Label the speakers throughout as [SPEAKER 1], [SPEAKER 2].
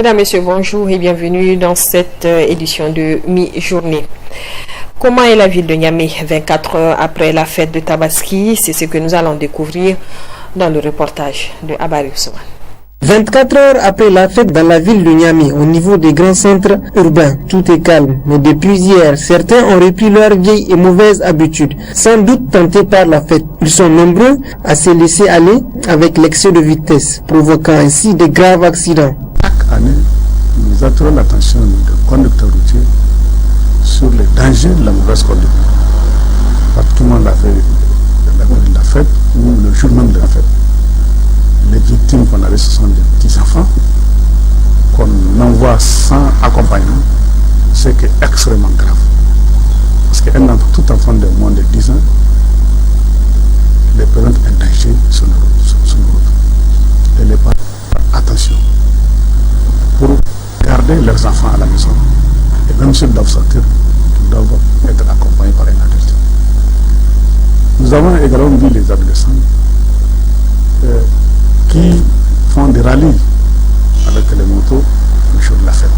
[SPEAKER 1] Mesdames, Messieurs, bonjour et bienvenue dans cette édition de mi-journée. Comment est la ville de Niamey 24 heures après la fête de Tabaski? C'est ce que nous allons découvrir dans le reportage de Abari Ousmane.
[SPEAKER 2] 24 heures après la fête dans la ville de Niamey, au niveau des grands centres urbains, tout est calme. Mais depuis hier, certains ont repris leur vieille et mauvaise habitude, sans doute tentés par la fête. Ils sont nombreux à se laisser aller avec l'excès de vitesse, provoquant ainsi de graves accidents.
[SPEAKER 3] Chaque année, nous attirons l'attention des conducteurs routiers sur les dangers de la mauvaise conduite. Pratiquement la veille de la fête ou le jour même de la fête. Les victimes qu'on avait, ce sont des petits-enfants qu'on envoie sans accompagnement, ce qui est extrêmement grave. Parce tout enfant de moins de 10 ans les présente un danger sur nos routes. Et les parents, attention, pour garder leurs enfants à la maison, et même s'ils doivent sortir, ils doivent être accompagnés par un adulte. Nous avons également vu les adolescents qui font des rallyes avec les motos le jour de la fête.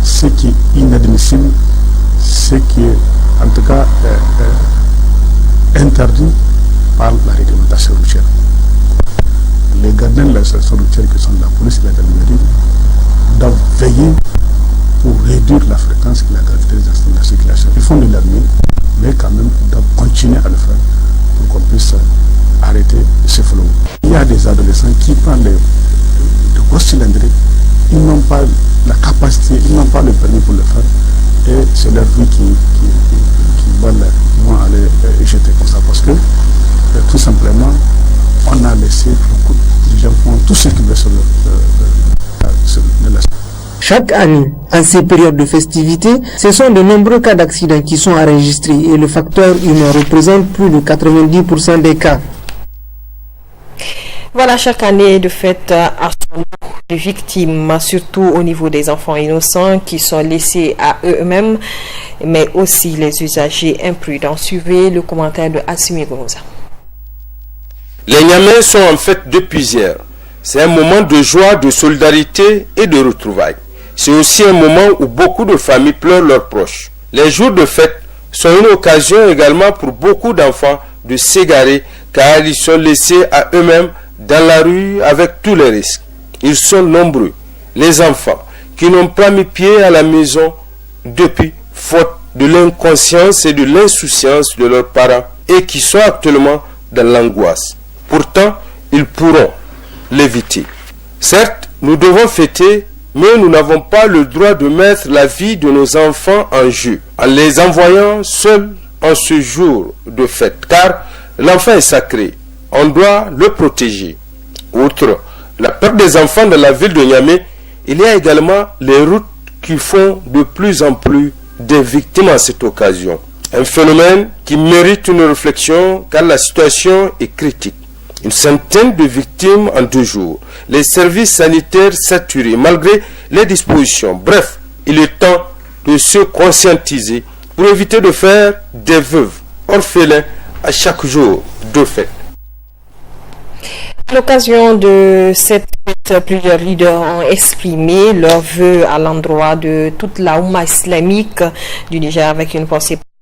[SPEAKER 3] Ce qui est inadmissible, ce qui est en tout cas interdit par la réglementation routière. Les gardiens de la station routière qui sont de la police et de la gendarmerie doivent veiller pour réduire la fréquence et la gravité des accidents de circulation. Ils font de leur mieux, mais quand même ils doivent continuer à le faire pour qu'on puisse arrêter ce flot. Il y a des adolescents qui prennent de grosses cylindrées, ils n'ont pas la capacité, ils n'ont pas le permis pour le faire, et c'est leur vie qui vont aller jeter comme ça, parce que tout simplement, on a laissé beaucoup de gens font tout ce qu'ils veulent sur la.
[SPEAKER 2] Chaque année, en ces périodes de festivités, ce sont de nombreux cas d'accidents qui sont enregistrés et le facteur humain représente plus de 90% des cas.
[SPEAKER 1] Voilà, chaque année de fête à son lot de victimes, surtout au niveau des enfants innocents qui sont laissés à eux-mêmes, mais aussi les usagers imprudents. Suivez le commentaire de Assimi Gourouza.
[SPEAKER 4] Les Niamais sont en fête depuis hier. C'est un moment de joie, de solidarité et de retrouvailles. C'est aussi un moment où beaucoup de familles pleurent leurs proches. Les jours de fête sont une occasion également pour beaucoup d'enfants de s'égarer car ils sont laissés à eux-mêmes dans la rue avec tous les risques. Ils sont nombreux, les enfants, qui n'ont pas mis pied à la maison depuis, faute de l'inconscience et de l'insouciance de leurs parents et qui sont actuellement dans l'angoisse. Pourtant, ils pourront l'éviter. Certes, nous devons fêter, mais nous n'avons pas le droit de mettre la vie de nos enfants en jeu en les envoyant seuls en ce jour de fête, car l'enfant est sacré. On doit le protéger. Outre la perte des enfants dans la ville de Niamey, il y a également les routes qui font de plus en plus des victimes à cette occasion. Un phénomène qui mérite une réflexion car la situation est critique. Une centaine de victimes en 2 jours. Les services sanitaires saturés malgré les dispositions. Bref, il est temps de se conscientiser pour éviter de faire des veuves orphelins à chaque jour de fête.
[SPEAKER 1] À l'occasion de cette fête, plusieurs leaders ont exprimé leurs vœux à l'endroit de toute la Oumma islamique du Niger avec une pensée